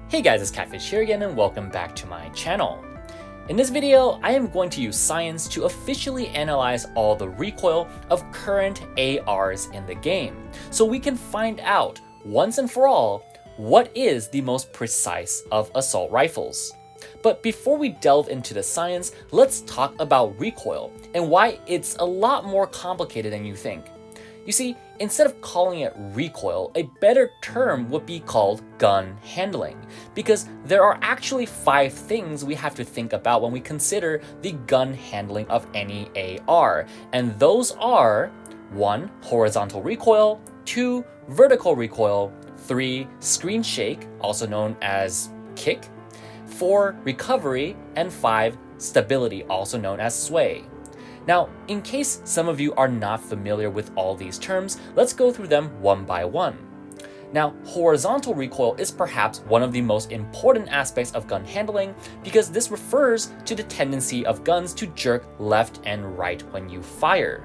Hey guys, it's Catfish here again and welcome back to my channel. In this video, I am going to use science to officially analyze all the recoil of current ARs in the game, so we can find out, once and for all, what is the most precise of assault rifles. But before we delve into the science, let's talk about recoil and why it's a lot more complicated than you think. You see, instead of calling it recoil, a better term would be called gun handling, because there are actually 5 things we have to think about when we consider the gun handling of any AR, and those are 1. Horizontal recoil, 2. Vertical recoil, 3. Screen shake, also known as kick, 4. Recovery, and 5. Stability, also known as sway. Now, in case some of you are not familiar with all these terms, let's go through them one by one. Now, horizontal recoil is perhaps one of the most important aspects of gun handling because this refers to the tendency of guns to jerk left and right when you fire.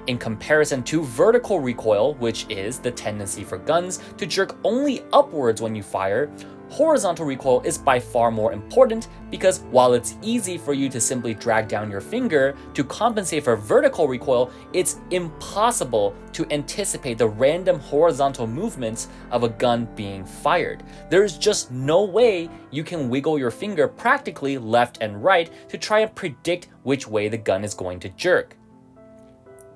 In comparison to vertical recoil, which is the tendency for guns to jerk only upwards when you fire, horizontal recoil is by far more important because while it's easy for you to simply drag down your finger to compensate for vertical recoil, it's impossible to anticipate the random horizontal movements of a gun being fired. There's just no way you can wiggle your finger practically left and right to try and predict which way the gun is going to jerk.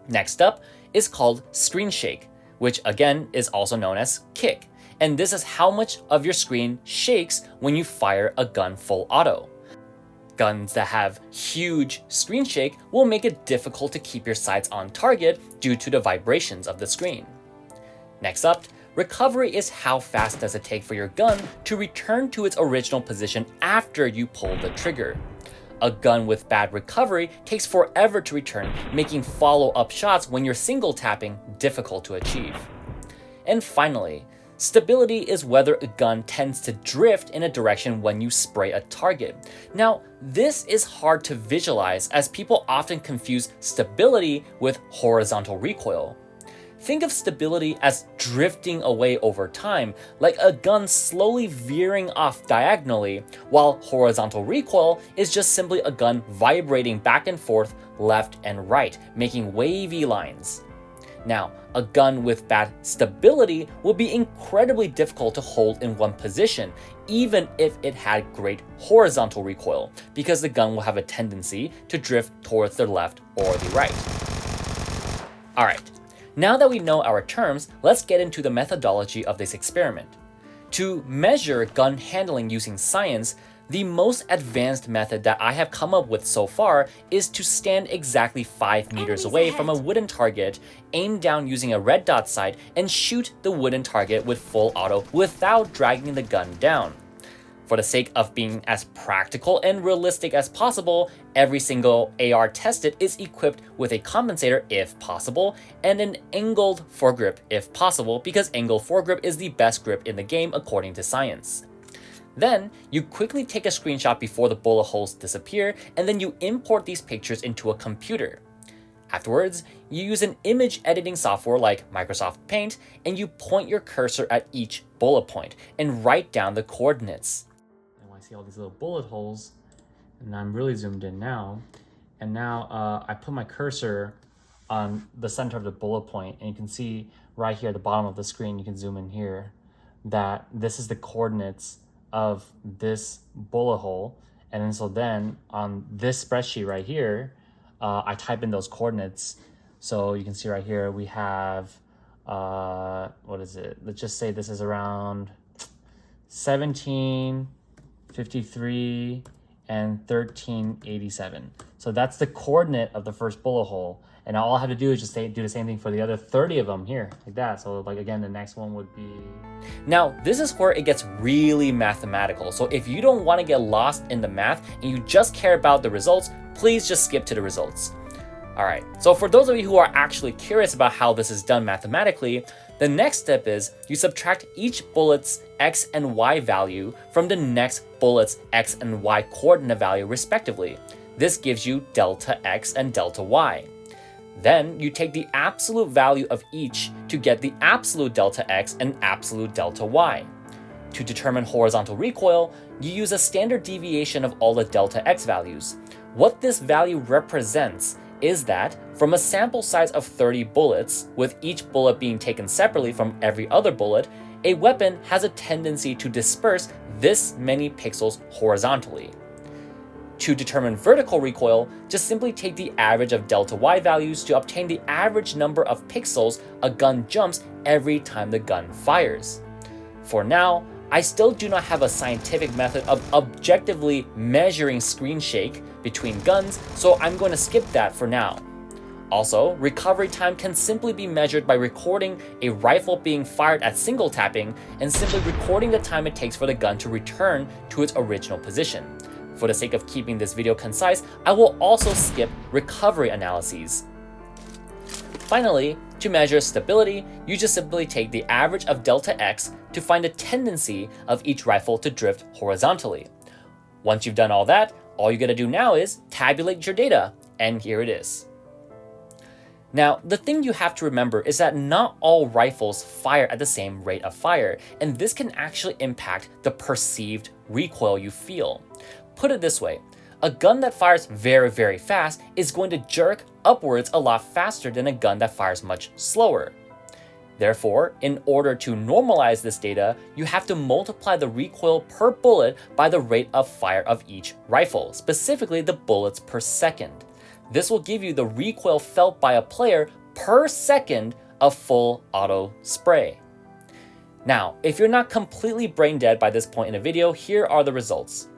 Next up is called screen shake, which again is also known as kick. And this is how much of your screen shakes when you fire a gun full auto. Guns that have huge screen shake will make it difficult to keep your sights on target due to the vibrations of the screen. Next up, recovery is how fast does it take for your gun to return to its original position after you pull the trigger. A gun with bad recovery takes forever to return, making follow-up shots when you're single tapping difficult to achieve. And finally, stability is whether a gun tends to drift in a direction when you spray a target. Now, this is hard to visualize as people often confuse stability with horizontal recoil. Think of stability as drifting away over time, like a gun slowly veering off diagonally, while horizontal recoil is just simply a gun vibrating back and forth left and right, making wavy lines. Now, a gun with bad stability will be incredibly difficult to hold in one position, even if it had great horizontal recoil, because the gun will have a tendency to drift towards the left or the right. Alright, now that we know our terms, let's get into the methodology of this experiment. To measure gun handling using science, the most advanced method that I have come up with so far is to stand exactly 5 meters away from a wooden target, aim down using a red dot sight, and shoot the wooden target with full auto without dragging the gun down. For the sake of being as practical and realistic as possible, every single AR tested is equipped with a compensator if possible, and an angled foregrip if possible, because angled foregrip is the best grip in the game according to science. Then, you quickly take a screenshot before the bullet holes disappear, and then you import these pictures into a computer. Afterwards, you use an image editing software like Microsoft Paint, and you point your cursor at each bullet point and write down the coordinates. And I see all these little bullet holes, and I'm really zoomed in now. And now I put my cursor on the center of the bullet point, and you can see right here at the bottom of the screen, you can zoom in here, that this is the coordinates of this bullet hole. And then on this spreadsheet right here, I type in those coordinates. So you can see right here we have what is it, let's just say this is around 1753 and 1387. So that's the coordinate of the first bullet hole. And all I have to do is just do the same thing for the other 30 of them here, like that. So like again, the next one would be... Now, this is where it gets really mathematical. So if you don't want to get lost in the math and you just care about the results, please just skip to the results. All right, so for those of you who are actually curious about how this is done mathematically, the next step is you subtract each bullet's X and Y value from the next bullet's X and Y coordinate value respectively. This gives you delta X and delta Y. Then you take the absolute value of each to get the absolute delta X and absolute delta Y. To determine horizontal recoil, you use a standard deviation of all the delta x values. What this value represents is that from a sample size of 30 bullets, with each bullet being taken separately from every other bullet, a weapon has a tendency to disperse this many pixels horizontally. To determine vertical recoil, just simply take the average of delta y values to obtain the average number of pixels a gun jumps every time the gun fires. For now, I still do not have a scientific method of objectively measuring screen shake between guns, so I'm going to skip that for now. Also, recovery time can simply be measured by recording a rifle being fired at single tapping and simply recording the time it takes for the gun to return to its original position. For the sake of keeping this video concise, I will also skip recovery analyses. Finally, to measure stability, you just simply take the average of delta x to find the tendency of each rifle to drift horizontally. Once you've done all that, all you gotta do now is tabulate your data, and here it is. Now, the thing you have to remember is that not all rifles fire at the same rate of fire, and this can actually impact the perceived recoil you feel. Put it this way, a gun that fires very, very fast is going to jerk upwards a lot faster than a gun that fires much slower. Therefore, in order to normalize this data, you have to multiply the recoil per bullet by the rate of fire of each rifle, specifically the bullets per second. This will give you the recoil felt by a player per second of full auto spray. Now, if you're not completely brain dead by this point in the video, here are the results.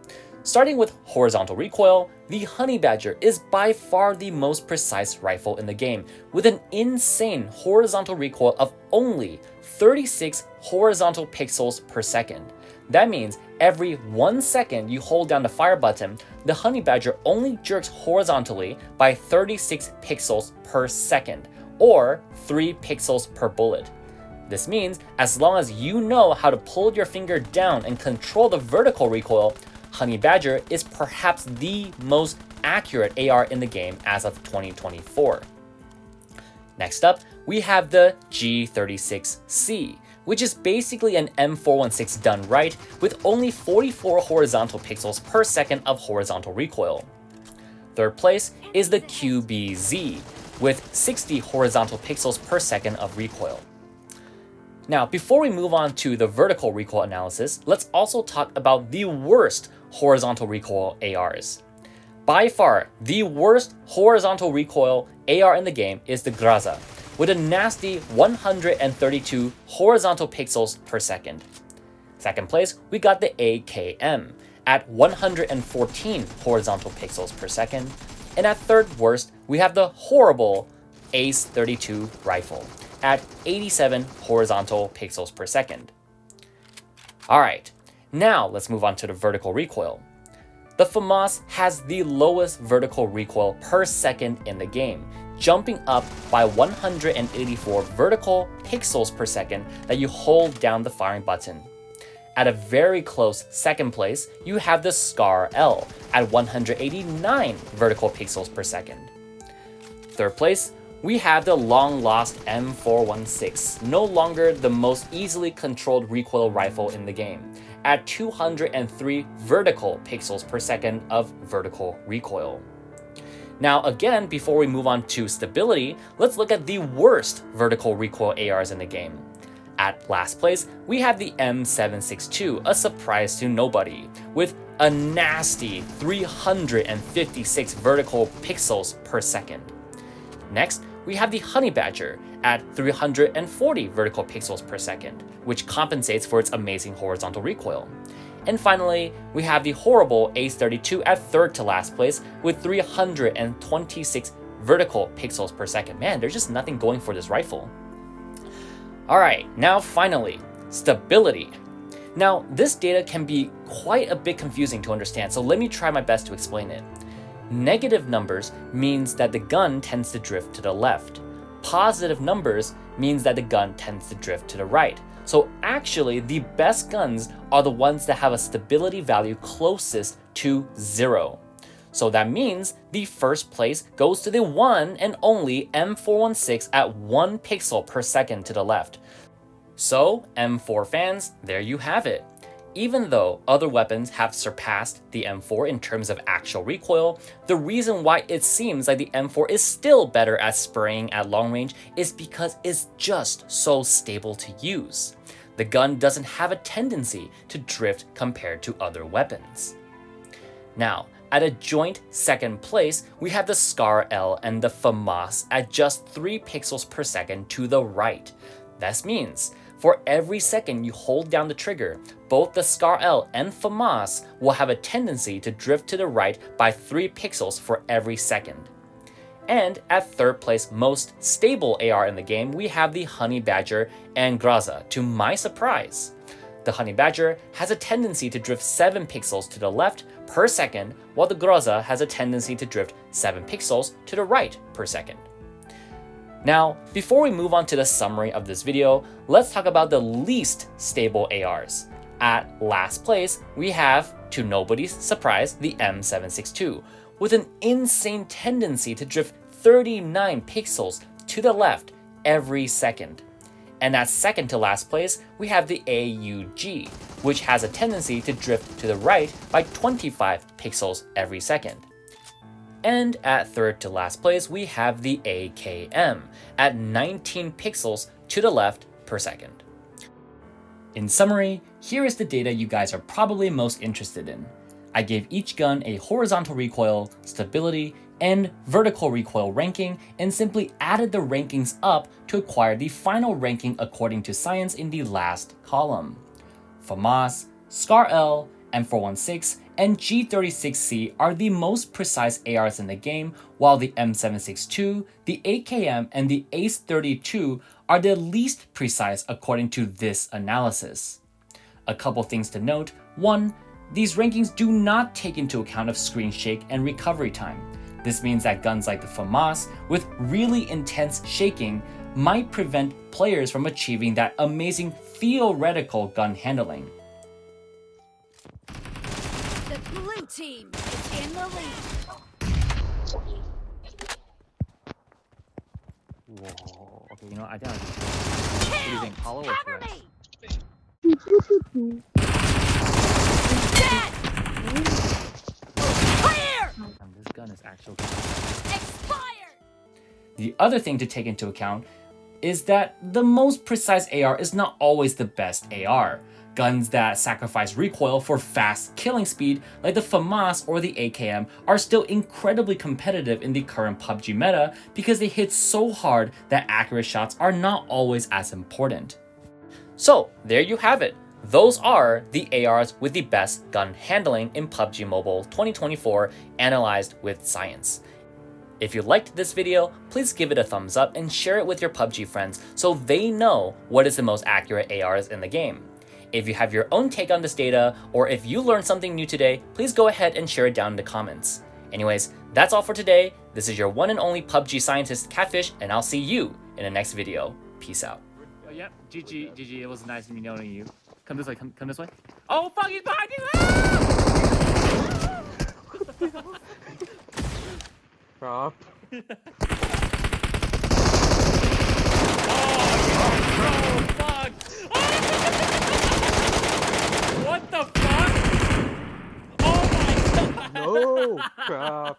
Starting with horizontal recoil, the Honey Badger is by far the most precise rifle in the game, with an insane horizontal recoil of only 36 horizontal pixels per second. That means every 1 second you hold down the fire button, the Honey Badger only jerks horizontally by 36 pixels per second, or 3 pixels per bullet. This means as long as you know how to pull your finger down and control the vertical recoil, Honey Badger is perhaps the most accurate AR in the game as of 2024. Next up, we have the G36C, which is basically an M416 done right, with only 44 horizontal pixels per second of horizontal recoil. Third place is the QBZ, with 60 horizontal pixels per second of recoil. Now, before we move on to the vertical recoil analysis, let's also talk about the worst horizontal recoil ARs. By far, the worst horizontal recoil AR in the game is the Graza, with a nasty 132 horizontal pixels per second. Second place, we got the AKM at 114 horizontal pixels per second. And at third worst, we have the horrible Ace 32 rifle at 87 horizontal pixels per second. Alright, now let's move on to the vertical recoil. The FAMAS has the lowest vertical recoil per second in the game, jumping up by 184 vertical pixels per second that you hold down the firing button. At a very close second place, you have the Scar L at 189 vertical pixels per second. Third place, we have the long-lost M416, no longer the most easily controlled recoil rifle in the game, at 203 vertical pixels per second of vertical recoil. Now again, before we move on to stability, let's look at the worst vertical recoil ARs in the game. At last place, we have the M762, a surprise to nobody, with a nasty 356 vertical pixels per second. Next, we have the Honey Badger at 340 vertical pixels per second, which compensates for its amazing horizontal recoil. And finally, we have the horrible Ace 32 at third to last place with 326 vertical pixels per second. Man, there's just nothing going for this rifle. Alright, now finally, stability. Now, this data can be quite a bit confusing to understand, so let me try my best to explain it. Negative numbers means that the gun tends to drift to the left. Positive numbers means that the gun tends to drift to the right. So actually, the best guns are the ones that have a stability value closest to 0. So that means the first place goes to the one and only M416 at 1 pixel per second to the left. So M4 fans, there you have it. Even though other weapons have surpassed the M4 in terms of actual recoil, the reason why it seems like the M4 is still better at spraying at long range is because it's just so stable to use. The gun doesn't have a tendency to drift compared to other weapons. Now, at a joint second place, we have the Scar L and the FAMAS at just 3 pixels per second to the right. This means, for every second you hold down the trigger, both the Scar L and FAMAS will have a tendency to drift to the right by 3 pixels for every second. And at third place most stable AR in the game, we have the Honey Badger and Graza, to my surprise. The Honey Badger has a tendency to drift 7 pixels to the left per second, while the Graza has a tendency to drift 7 pixels to the right per second. Now, before we move on to the summary of this video, let's talk about the least stable ARs. At last place, we have, to nobody's surprise, the M762, with an insane tendency to drift 39 pixels to the left every second. And at second to last place, we have the AUG, which has a tendency to drift to the right by 25 pixels every second. And at third to last place, we have the AKM at 19 pixels to the left per second. In summary, here is the data you guys are probably most interested in. I gave each gun a horizontal recoil, stability, and vertical recoil ranking, and simply added the rankings up to acquire the final ranking according to science in the last column. FAMAS, Scar L, M416, and G36C are the most precise ARs in the game, while the M762, the AKM, and the ACE-32 are the least precise according to this analysis. A couple things to note. 1. These rankings do not take into account of screen shake and recovery time. This means that guns like the FAMAS, with really intense shaking, might prevent players from achieving that amazing theoretical gun handling. The blue team is in the lead. Whoa. Okay, you know what? I think what do you think, hollow or Cover threat? me! Dead! Clear! This gun is actually Expired! The other thing to take into account is that the most precise AR is not always the best AR. Guns that sacrifice recoil for fast killing speed, like the FAMAS or the AKM, are still incredibly competitive in the current PUBG meta because they hit so hard that accurate shots are not always as important. So there you have it. Those are the ARs with the best gun handling in PUBG Mobile 2024, analyzed with science. If you liked this video, please give it a thumbs up and share it with your PUBG friends so they know what is the most accurate ARs in the game. If you have your own take on this data, or if you learned something new today, please go ahead and share it down in the comments. Anyways, that's all for today. This is your one and only PUBG scientist, Catfish, and I'll see you in the next video. Peace out. Yep, GG, it was nice knowing you. Come this way, come this way. Oh fuck, he's behind you! Prop. Oh, fuck! What the fuck? Oh my god! No, crap.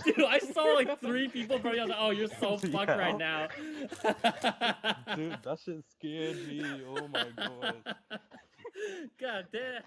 Dude, I saw like 3 people from you. I was like, oh, you're so fucked Yeah. right now. Dude, that shit scared me. Oh my god. God damn.